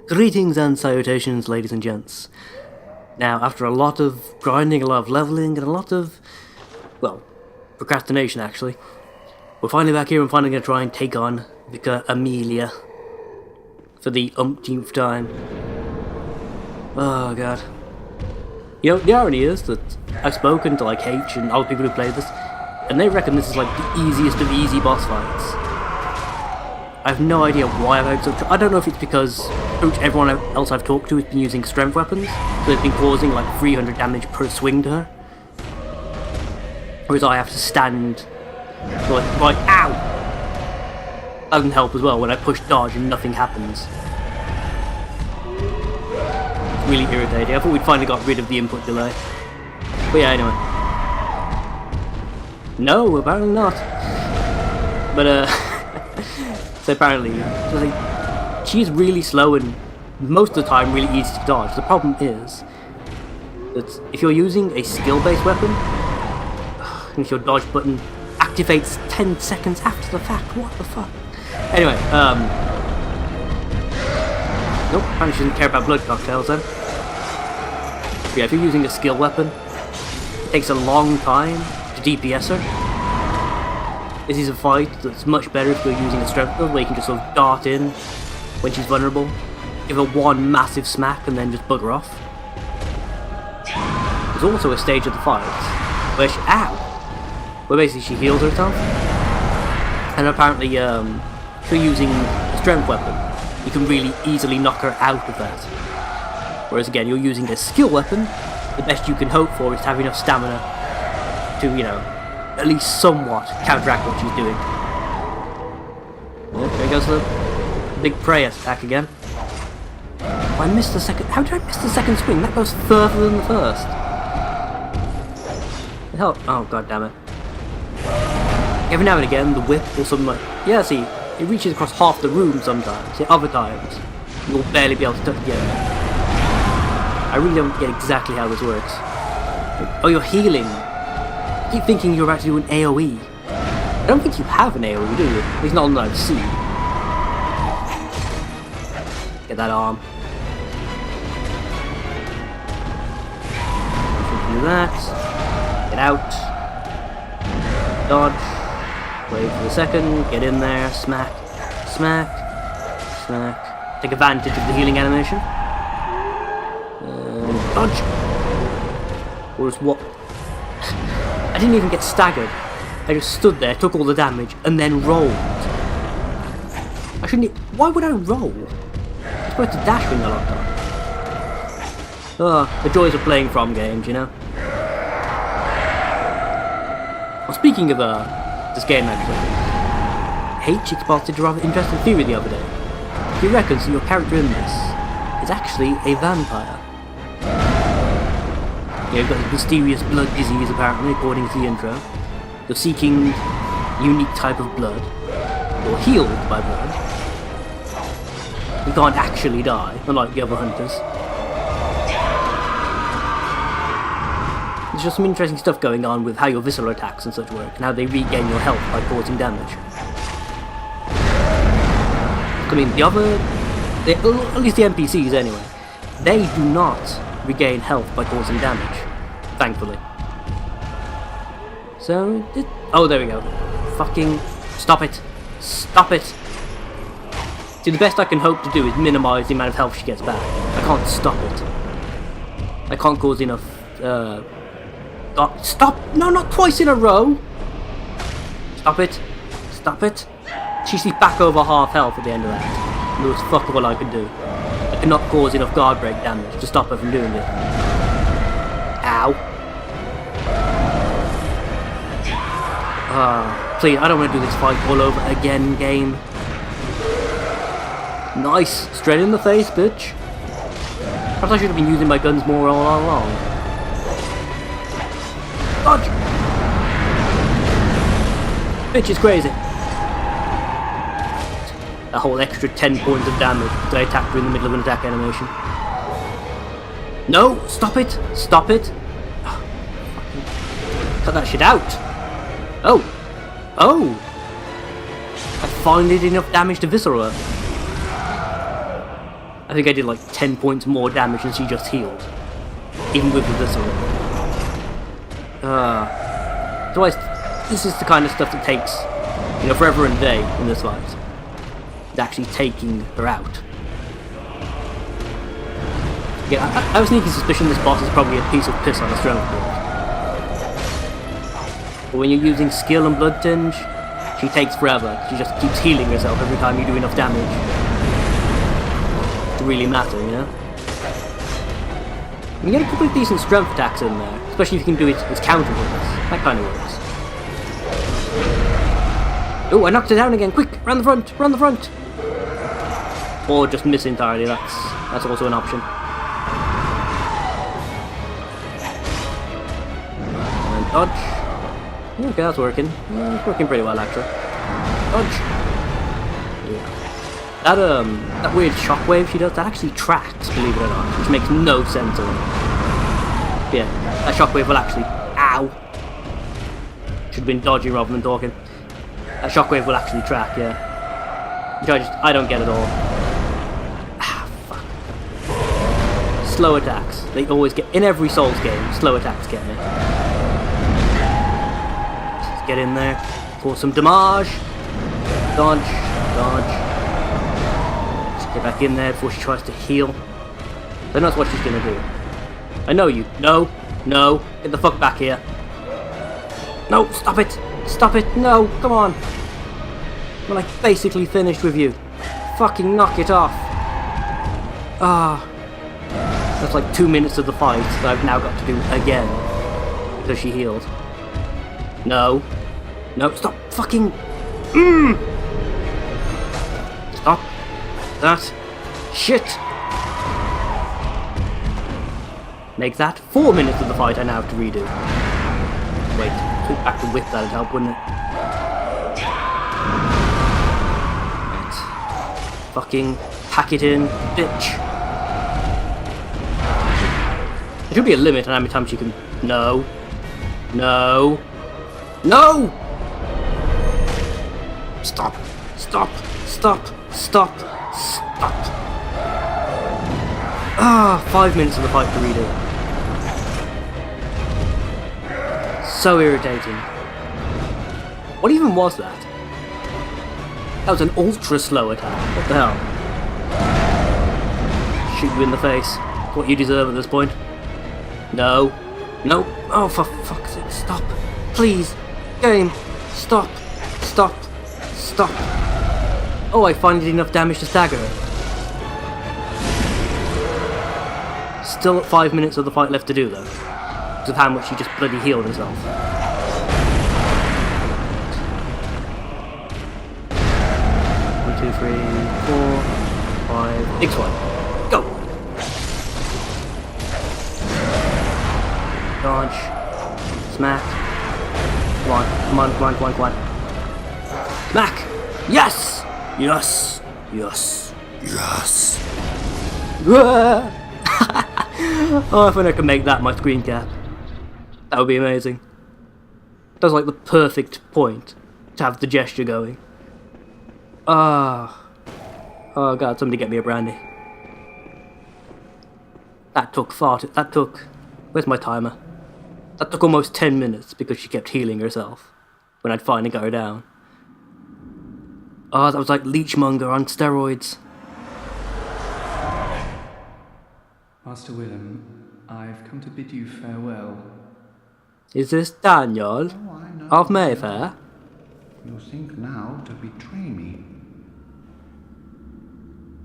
Greetings and salutations, ladies and gents. Now, after a lot of grinding, a lot of leveling, and a lot of, well, procrastination actually, we're finally back here and finally going to try and take on Vicar Amelia for the umpteenth time. Oh god. You know, the irony is that I've spoken to like H and other people who played this, and they reckon this is like the easiest of easy boss fights. I have no idea why I've had such. I don't know if it's because everyone else I've talked to has been using strength weapons, so they've been causing like 300 damage per swing to her. Whereas I have to stand like, ow! That doesn't help as well when I push dodge and nothing happens. It's really irritating. I thought we'd finally got rid of the input delay. But yeah, anyway. No, apparently not. But so apparently, she's really slow and most of the time really easy to dodge. The problem is that if you're using a skill-based weapon, if your dodge button activates 10 seconds after the fact, what the fuck? Anyway, nope, apparently she doesn't care about blood cocktails then. But yeah, if you're using a skill weapon, it takes a long time to DPS her. This is a fight that's much better if you're using a strength build, where you can just sort of dart in when she's vulnerable, give her one massive smack and then just bugger off. There's also a stage of the fight where where basically she heals herself, and apparently if you're using a strength weapon, you can really easily knock her out of that. Whereas again, you're using a skill weapon, the best you can hope for is to have enough stamina to, you know, at least somewhat counteract what she's doing. Oh, there goes the big prey attack again. Oh, I missed the second. How did I miss the second swing? That goes further than the first. The hell? Oh god damn it! Every now and again, the whip or something like, yeah, see, it reaches across half the room sometimes. See, other times, you'll barely be able to touch it. Yeah. I really don't get exactly how this works. Oh, you're healing. I keep thinking you're about to do an AoE. I don't think you have an AoE, do you? At least not on that I've seen. Get that arm. Do that. Get out. Dodge. Wait for a second. Get in there. Smack. Smack. Smack. Take advantage of the healing animation. Dodge. Or is what? I didn't even get staggered. I just stood there, took all the damage, and then rolled. I shouldn't. Why would I roll? I'm supposed to dash when they're locked on. Oh, the joys of playing from games, you know. Well, speaking of this game, actually, H exposed a rather interesting theory the other day. He reckons that your character in this is actually a vampire. You've got this mysterious blood disease, apparently, according to the intro. You're seeking a unique type of blood. You're healed by blood. You can't actually die, unlike the other hunters. There's just some interesting stuff going on with how your visceral attacks and such work, and how they regain your health by causing damage. I mean, at least the NPCs anyway, they do not regain health by causing damage, thankfully. So, oh, there we go. Fucking stop it. Stop it. See, the best I can hope to do is minimize the amount of health she gets back. I can't stop it. I can't cause enough, stop! No, not twice in a row! Stop it. Stop it. She's back over half health at the end of that. There was fuck all I could do. I could not cause enough guard break damage to stop her from doing it. Ow. Please, I don't want to do this fight all over again, game. Nice. Straight in the face, bitch. Perhaps I should have been using my guns more all along. Dodge! Bitch is crazy. A whole extra 10 points of damage because I attacked her in the middle of an attack animation. No! Stop it! Stop it! Cut that shit out! Oh! Oh! I finally did enough damage to visceral her. I think I did like 10 points more damage than she just healed. Even with the Visceral. Otherwise, this is the kind of stuff that takes, you know, forever and a day in this fight. It's actually taking her out. Yeah, I have a sneaky suspicion this boss is probably a piece of piss on a strength board. But when you're using skill and blood tinge, she takes forever. She just keeps healing herself every time you do enough damage to really matter, you know? You get a couple of decent strength attacks in there, especially if you can do it as counter hits. That kind of works. Oh, I knocked it down again! Quick! Run the front! Run the front! Or just miss entirely, that's also an option. And dodge. Okay, that's working. Yeah, it's working pretty well, actually. Dodge! Yeah. That weird shockwave she does, that actually tracks, believe it or not, which makes no sense at all. Yeah, that shockwave will actually... Ow! Should have been dodging rather than talking. That shockwave will actually track, yeah. Which I don't get at all. Ah, fuck. Slow attacks. They always get... In every Souls game, slow attacks get me. Let's get in there. For some damage. Dodge. Dodge. Get back in there before she tries to heal. Then that's what she's gonna do. I know you. No. No. Get the fuck back here. No. Stop it. Stop it. No. Come on. I'm like basically finished with you. Fucking knock it off. Ah. That's like 2 minutes of the fight that I've now got to do again. Because she healed. No. No. Stop fucking... Stop. That shit. Make that 4 minutes of the fight I now have to redo. Wait, click back to whip, that'd help, wouldn't it? Right. Fucking pack it in, bitch. There should be a limit on how many times you can... No. No. No! Stop. Stop. Stop. Stop. Stop. Ah, 5 minutes of the fight to redo. So irritating. What even was that? That was an ultra slow attack. What the hell? Shoot you in the face. What you deserve at this point. No. No. Oh, for fuck's sake. Stop. Please. Game. Stop. Stop. Stop. Oh, I finally did enough damage to stagger her. Still at 5 minutes of the fight left to do, though. Because of how much she just bloody healed herself. 1, 2, 3, 4, 5, X1. Go! Dodge. Smack. Come on, come on, come on, come on, come on. Smack! Yes! Yes! Yes! Yes! Oh, if I could make that my screen cap. That would be amazing. That's like the perfect point to have the gesture going. Ah. Oh god, somebody get me a brandy. That took where's my timer? That took almost 10 minutes because she kept healing herself when I'd finally got her down. Oh, that was like Leechmonger on steroids. Master Willem, I've come to bid you farewell. Is this Daniel of Mayfair? You think now to betray me?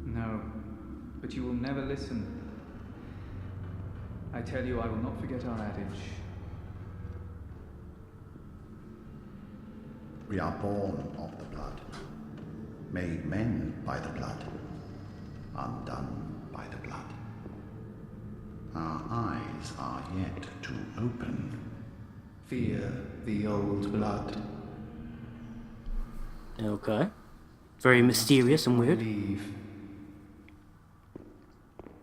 No, but you will never listen. I tell you, I will not forget our adage. We are born of the blood, made men by the blood, undone by the blood. Our eyes are yet to open. Fear the old blood. Okay. Very mysterious and weird. Leave.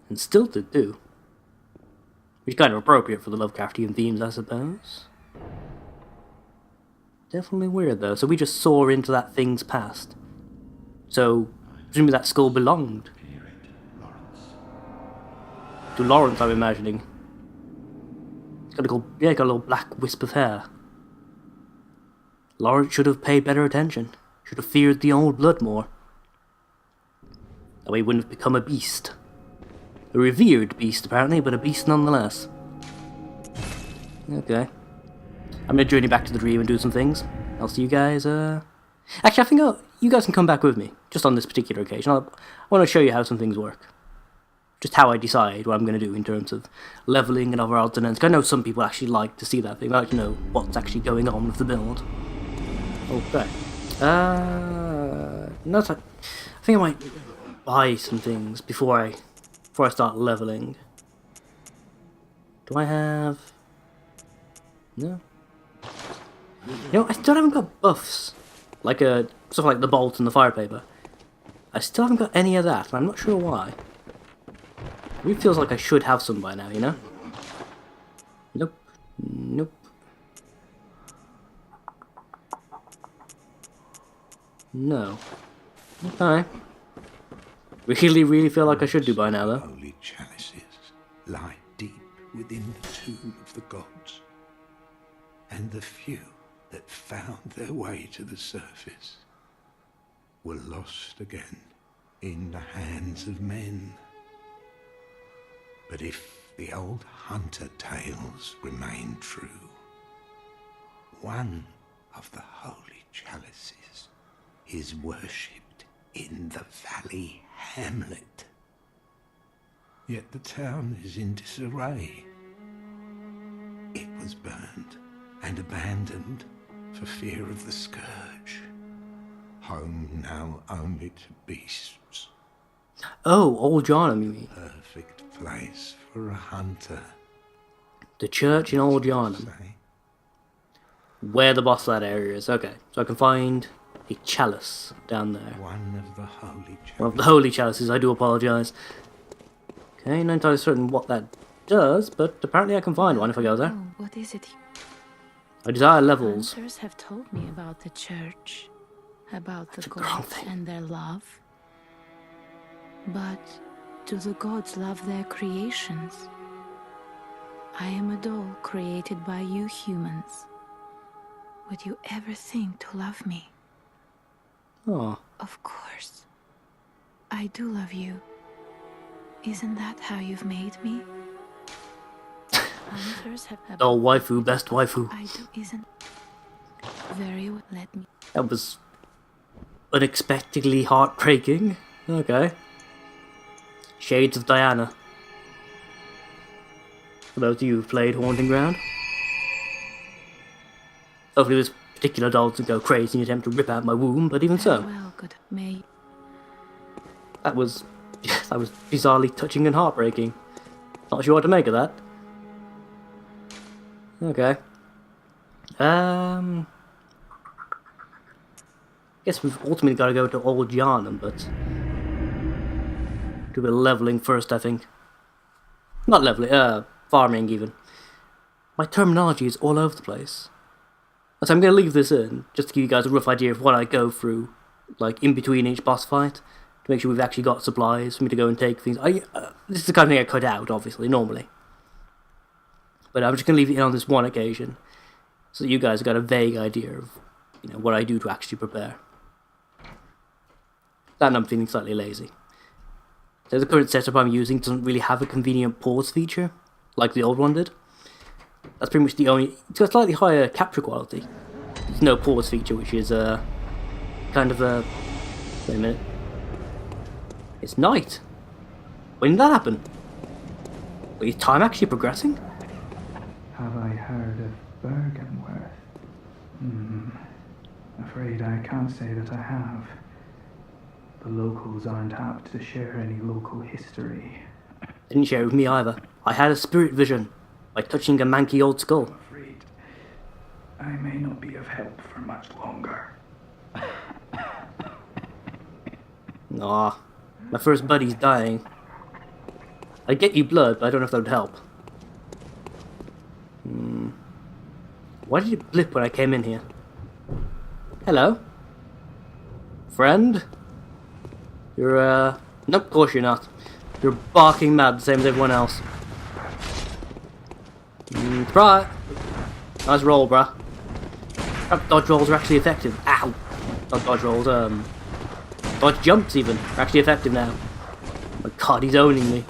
And still to do. Which is kind of appropriate for the Lovecraftian themes, I suppose. Definitely weird though. So we just saw into that thing's past. So, presumably that skull belonged. Hear it, Lawrence. To Lawrence, I'm imagining. He's got got a little black wisp of hair. Lawrence should have paid better attention. Should have feared the old blood more. That way he wouldn't have become a beast. A revered beast, apparently, but a beast nonetheless. Okay. I'm gonna journey back to the dream and do some things. I'll see you guys, Actually, I think you guys can come back with me, just on this particular occasion. I want to show you how some things work. Just how I decide what I'm going to do in terms of leveling and other odds and ends. I know some people actually like to see that thing. They like to know what's actually going on with the build. Okay. No, I think I might buy some things before I start leveling. Do I have... No. You know, I still haven't got buffs. Like stuff like the bolt and the fire paper. I still haven't got any of that, and I'm not sure why. It really feels like I should have some by now, you know? Nope. Nope. No. Okay. Really feel like I should do by now, though. Holy chalices lie deep within the tomb of the gods, and the few that found their way to the surface were lost again in the hands of men. But if the old hunter tales remain true, one of the holy chalices is worshipped in the valley hamlet. Yet the town is in disarray. It was burned and abandoned for fear of the scourge. Home now only to beasts. Oh, Old Yarnum, you mean? Perfect place for a hunter. The church in Old Yarnum. Where the boss of that area is. Okay, so I can find a chalice down there. One of the holy chalices. One of the holy chalices, I do apologise. Okay, not entirely certain what that does, but apparently I can find one if I go there. Oh, what is it? I desire levels. Hunters have told me about the church, about the That's a wrong gods thing. and their love. But do the gods love their creations? I am a doll created by you humans. Would you ever think to love me? Oh, Of course. I do love you. Isn't that how you've made me? Hunters have oh, waifu, best waifu. I do isn't very well. Let me. That was unexpectedly heartbreaking. Okay. Shades of Diana. For those of you who've played Haunting Ground. Hopefully this particular doll doesn't go crazy in an attempt to rip out my womb, but even so. Well, good. May That was bizarrely touching and heartbreaking. Not sure what to make of that. Okay. Guess we've ultimately got to go to Old Yarnum, but do a bit of leveling first, I think. Not leveling, farming even. My terminology is all over the place. So I'm going to leave this in, just to give you guys a rough idea of what I go through, like in between each boss fight, to make sure we've actually got supplies for me to go and take things. This is the kind of thing I cut out, obviously, normally. But I'm just going to leave it in on this one occasion, so that you guys have got a vague idea of, what I do to actually prepare. And I'm feeling slightly lazy. So the current setup I'm using doesn't really have a convenient pause feature, like the old one did. That's pretty much the only... It's got slightly higher capture quality. There's no pause feature, which is kind of a... Wait a minute. It's night. When did that happen? Wait, is time actually progressing? Have I heard of Bergenworth? Afraid I can't say that I have. The locals aren't apt to share any local history. Didn't share it with me either. I had a spirit vision by touching a manky old skull. I'm afraid I may not be of help for much longer. Aw, my first buddy's dying. I'd get you blood, but I don't know if that would help. Why did it blip when I came in here? Hello? Friend? You're, nope, of course you're not. You're barking mad, the same as everyone else. Right. Nice roll, bruh. Dodge rolls are actually effective. Ow! Not dodge rolls, dodge jumps even are actually effective now. Oh my god, he's owning me.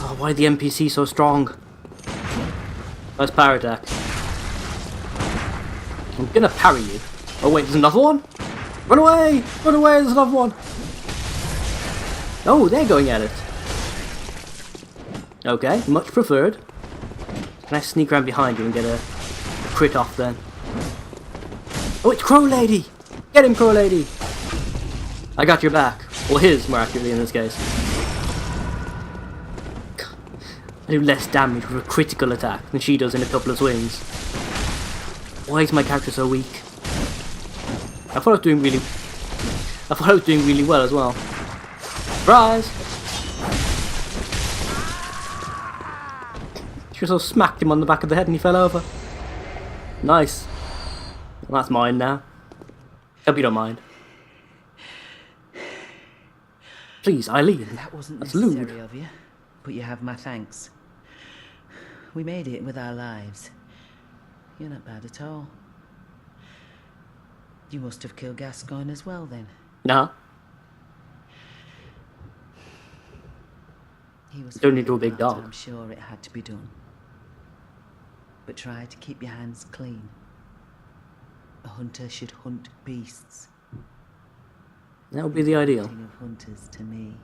Oh, why are the NPC so strong? Nice power attack. I'm gonna parry you. Oh wait, there's another one? Run away! Run away, there's another one! Oh, they're going at it. Okay, much preferred. Can I sneak around behind you and get a crit off then? Oh, it's Crow Lady! Get him, Crow Lady! I got your back. Or his, more accurately in this case. I do less damage with a critical attack than she does in a couple of swings. Why is my character so weak? I thought I was doing really well as well. Surprise! She just smacked him on the back of the head and he fell over. Nice. Well, that's mine now. Hope you don't mind. Please, Eileen. That wasn't That's necessary lewd. of you, but you have my thanks. We made it with our lives. You're not bad at all. You must have killed Gascoigne as well, then. Nah. He was Don't need to a very big glad, dog. I'm sure it had to be done. But try to keep your hands clean. A hunter should hunt beasts. That would be the ideal. Hunting of hunters to me.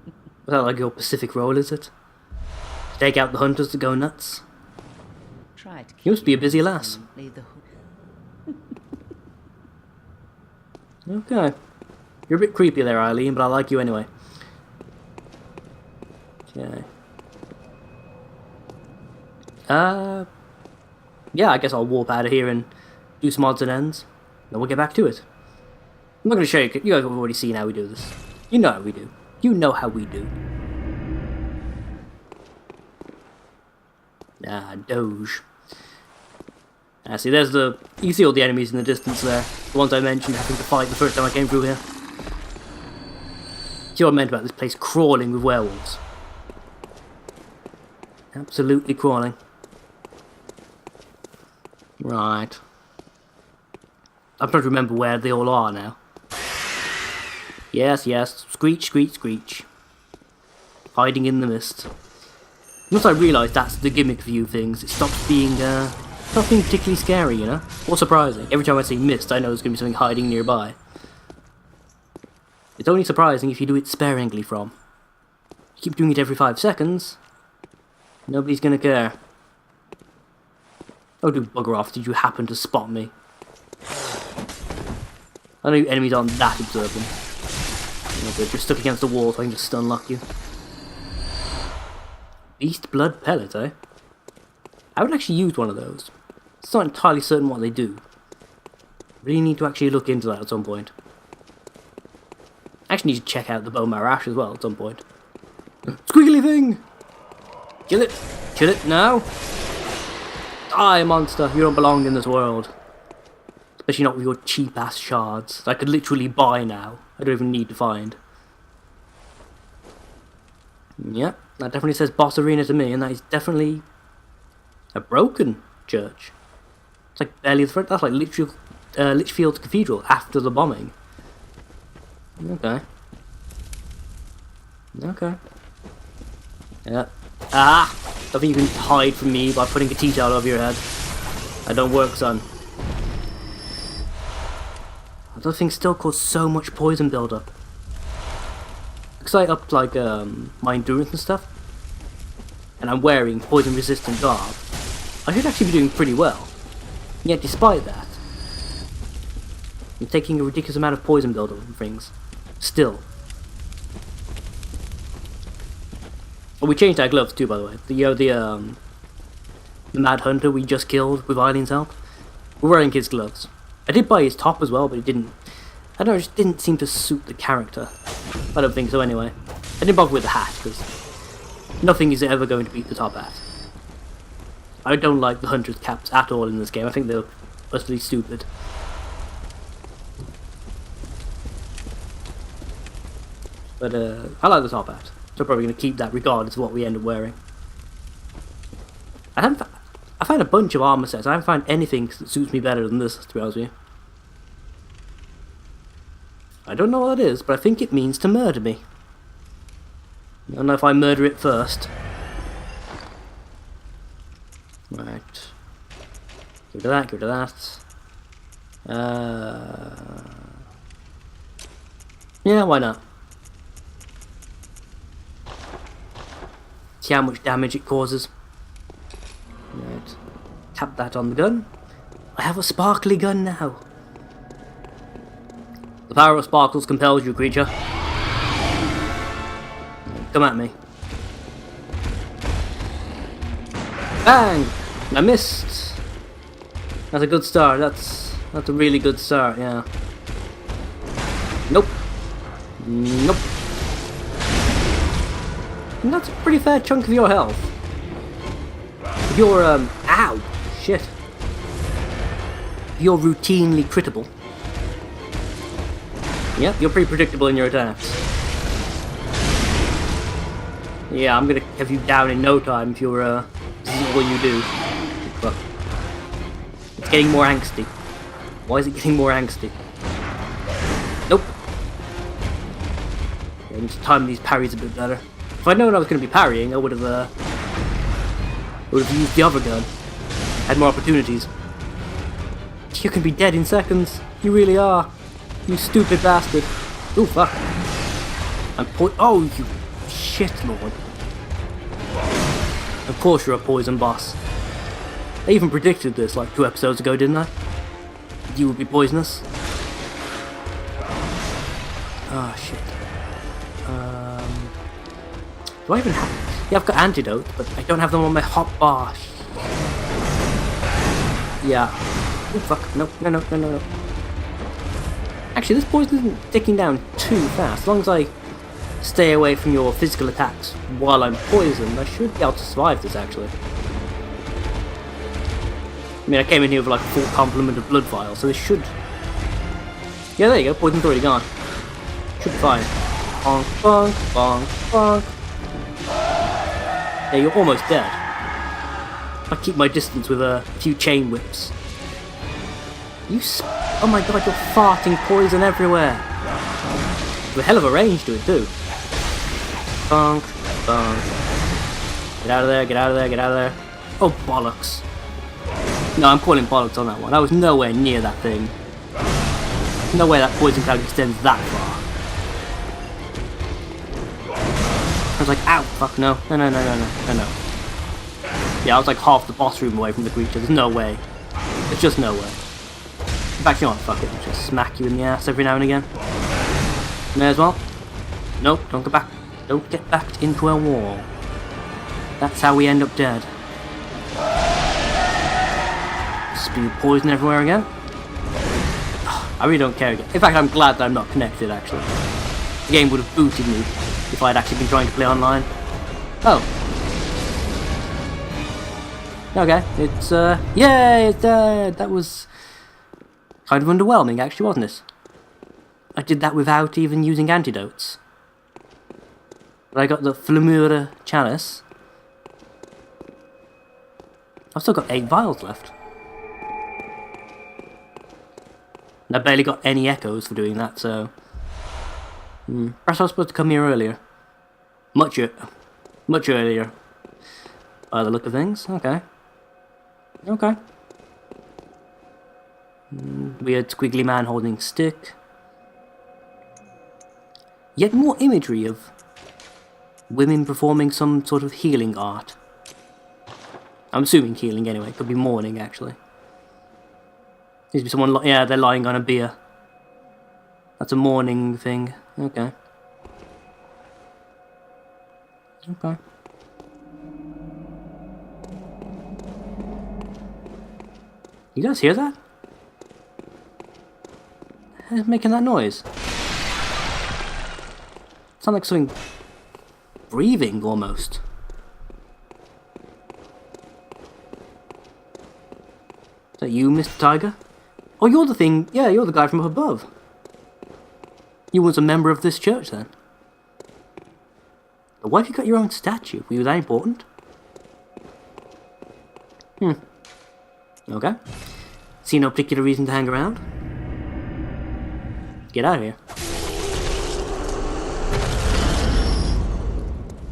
Is that like your Pacific role, is it? Take out the hunters to go nuts? Try to keep You must be a your busy hands lass. clean, leave the Okay. You're a bit creepy there, Eileen, but I like you anyway. Okay. Yeah, I guess I'll warp out of here and do some odds and ends. Then we'll get back to it. I'm not going to show you, you guys have already seen how we do this. You know how we do. You know how we do. Doge. See, there's the... You see all the enemies in the distance there. The ones I mentioned having to fight the first time I came through here. See what I meant about this place crawling with werewolves. Absolutely crawling. Right. I'm trying to remember where they all are now. Yes, yes. Screech, screech, screech. Hiding in the mist. Once I realised that's the gimmick for you things, it stops being particularly scary, you know? Or surprising. Every time I see mist, I know there's going to be something hiding nearby. It's only surprising if you do it sparingly from. You keep doing it every 5 seconds, nobody's going to care. Oh, do bugger off, did you happen to spot me? I know your enemies aren't that observant. They're just stuck against the wall so I can just stun lock you. Beast blood pellet, eh? I would actually use one of those. It's not entirely certain what they do. Really need to actually look into that at some point. I actually need to check out the bone marrow ash as well at some point. Squiggly thing! Kill it! Kill it now! Die, monster! You don't belong in this world. Especially not with your cheap ass shards that I could literally buy now. I don't even need to find. Yep, that definitely says boss arena to me, and that is definitely a broken church. It's like barely the front. That's like Lichfield Cathedral after the bombing. Okay. Okay. Yeah. Ah! I think you can hide from me by putting a T-towel over your head. That don't work, son. Those things still cause so much poison buildup. Because I upped like my endurance and stuff, and I'm wearing poison resistant garb, I should actually be doing pretty well. Yet despite that, I'm taking a ridiculous amount of poison buildup and things. Still. Oh, we changed our gloves too, by the way. The Mad Hunter we just killed with Eileen's help. We're wearing his gloves. I did buy his top as well, but it didn't... I don't know, it just didn't seem to suit the character. I don't think so anyway. I didn't bother with the hat, because nothing is ever going to beat the top hat. I don't like the Hunter's caps at all in this game. I think they're utterly stupid. But I like the top hat. So I'm probably going to keep that regardless of what we end up wearing. I found a bunch of armor sets. I haven't found anything that suits me better than this, to be honest with you. I don't know what it is, but I think it means to murder me. I don't know if I murder it first. Right. Give it to that, give it to that. Yeah, why not? See how much damage it causes. Right. Tap that on the gun. I have a sparkly gun now. The power of sparkles compels you, creature. Come at me. Bang! I missed. That's a good start. That's a really good start, yeah. Nope. Nope. And that's a pretty fair chunk of your health. If you're, ow! Shit. If you're routinely crittable. Yep, you're pretty predictable in your attacks. Yeah, I'm gonna have you down in no time if you're, this is all you do. But it's getting more angsty. Why is it getting more angsty? Nope. Yeah, I need to time these parries a bit better. If I'd known I was going to be parrying, I would have used the other gun. Had more opportunities. You can be dead in seconds. You really are. You stupid bastard. Oh fuck. Oh, you shit lord. Of course you're a poison boss. I even predicted this like 2 episodes ago, didn't I? You would be poisonous. Oh shit. Do I even have... Yeah, I've got antidotes, but I don't have them on my hot bar. Yeah. Oh fuck. No. Actually, this poison isn't ticking down too fast. As long as I stay away from your physical attacks while I'm poisoned, I should be able to survive this, actually. I mean, I came in here with like a full complement of blood vials, so this should... Yeah, there you go. Poison's already gone. Should be fine. Bonk, bonk, bonk, bonk. Yeah, you're almost dead. I keep my distance with a few chain whips. Oh my god, you're farting poison everywhere. With a hell of a range to it too. Bonk, bonk. Get out of there, get out of there, get out of there. Oh bollocks. No, I'm calling bollocks on that one. I was nowhere near that thing. No way that poison cloud extends that far. I was like, ow, fuck, no. No. Yeah, I was like half the boss room away from the creature. There's no way. There's just no way. In fact, you know what, fuck it. I'll just smack you in the ass every now and again. May as well. Nope, don't go back. Don't get backed into a wall. That's how we end up dead. Spew poison everywhere again. I really don't care again. In fact, I'm glad that I'm not connected, actually. The game would have booted me if I'd actually been trying to play online. Oh. Okay, it's, yay, it's dead! That was kind of underwhelming, actually, wasn't it? I did that without even using antidotes. But I got the Flamura Chalice. I've still got 8 vials left. And I barely got any echoes for doing that, so... Perhaps I was supposed to come here earlier. Much earlier. By the look of things. Okay. Okay. Weird squiggly man holding stick. Yet more imagery of women performing some sort of healing art. I'm assuming healing anyway. Could be mourning, actually. Needs to be someone... Yeah, they're lying on a bier. That's a mourning thing. Okay. Okay. You guys hear that? Who's making that noise? Sounds like something breathing almost. Is that you, Mr. Tiger? Oh, you're the thing. Yeah, you're the guy from up above. You once a member of this church, then? But why have you got your own statue? Were you that important? Okay. See no particular reason to hang around? Get out of here.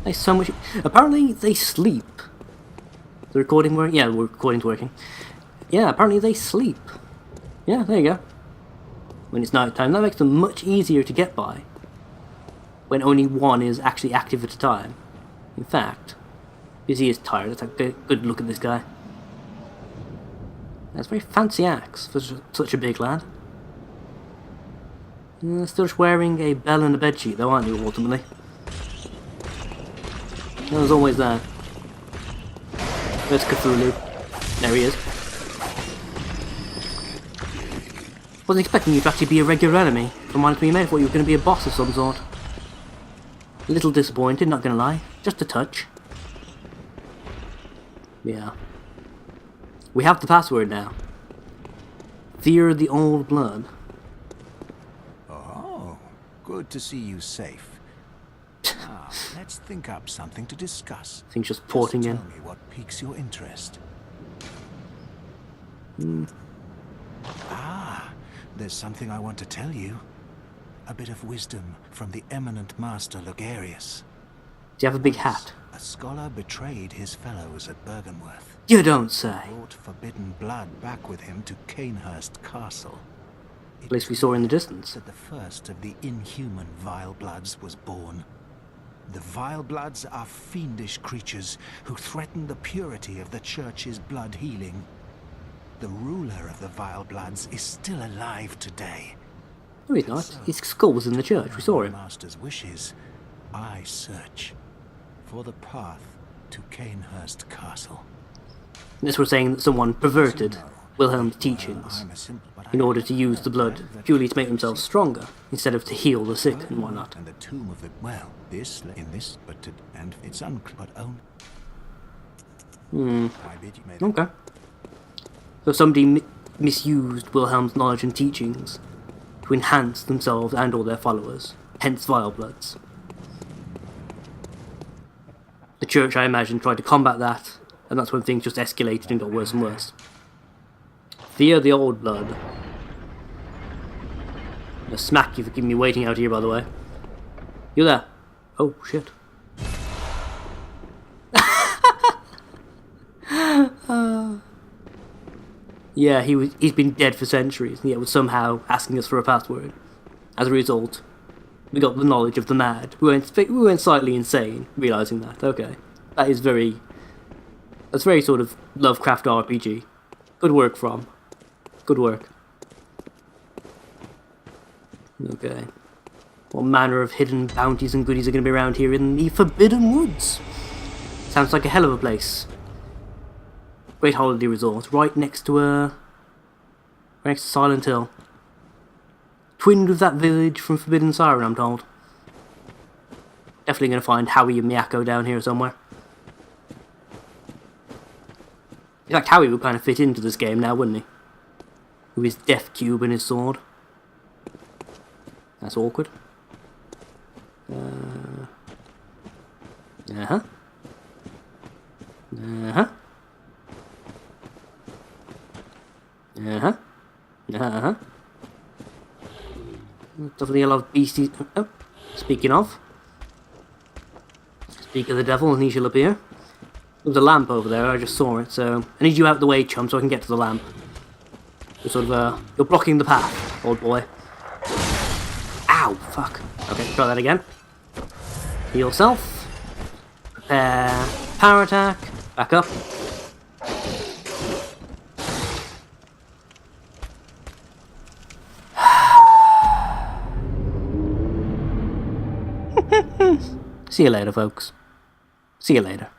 There's so much... Apparently they sleep. The recording working? Yeah, the recording's working. Yeah, apparently they sleep. Yeah, there you go. When it's night time, that makes them much easier to get by. When only one is actually active at a time. In fact, because he is tired, let's have a good look at this guy. That's a very fancy axe for such a big lad. Still just wearing a bell and a bedsheet though, aren't you, ultimately? There's always that. There's Cthulhu. There he is. Wasn't expecting you to actually be a regular enemy. From what we made, thought you were going to be a boss of some sort. A little disappointed, not going to lie. Just a touch. Yeah. We have the password now. Fear the old blood. Oh, good to see you safe. Now, let's think up something to discuss. Things just porting in. Tell me what piques your interest. There's something I want to tell you. A bit of wisdom from the eminent master Logarius. Do you have a big hat? A scholar betrayed his fellows at Bergenworth. You don't say. Brought forbidden blood back with him to Canehurst Castle. At least we saw in the distance. That the first of the inhuman Vile Bloods was born. The Vile Bloods are fiendish creatures who threaten the purity of the Church's blood healing. The ruler of the Vile Bloods is still alive today. No, he's not. His skull was in the church. We saw him. Master's wishes, I search for the path to Canehurst Castle. This was saying that someone perverted Wilhelm's teachings in order to use the blood purely to make themselves stronger instead of to heal the sick and whatnot. And the tomb of the this in this, but to, and it's unclear. Okay. So somebody misused Wilhelm's knowledge and teachings to enhance themselves and all their followers, hence Vile Bloods. The church, I imagine, tried to combat that, and that's when things just escalated and got worse and worse. Fear the old blood. I'm gonna smack you for keeping me waiting out here, by the way. You there? Oh, shit. Yeah, he's been dead for centuries, and yet was somehow asking us for a password. As a result, we got the knowledge of the mad. We went slightly insane, realising that. Okay. That's very sort of Lovecraft RPG. Good work, From. Good work. Okay. What manner of hidden bounties and goodies are going to be around here in the Forbidden Woods? Sounds like a hell of a place. Great holiday resort, right next to Silent Hill. Twinned with that village from Forbidden Siren, I'm told. Definitely going to find Howie and Miyako down here somewhere. In fact, Howie would kind of fit into this game now, wouldn't he? With his death cube and his sword. That's awkward. Uh-huh. Uh-huh. Uh-huh. Uh-huh. Definitely a lot of beasties. Oh, speaking of. Speak of the devil, and he shall appear. There was a lamp over there, I just saw it, so... I need you out the way, chum, so I can get to the lamp. You're sort of, you're blocking the path, old boy. Ow, fuck. Okay, try that again. Heal self. Prepare power attack. Back up. See you later, folks. See you later.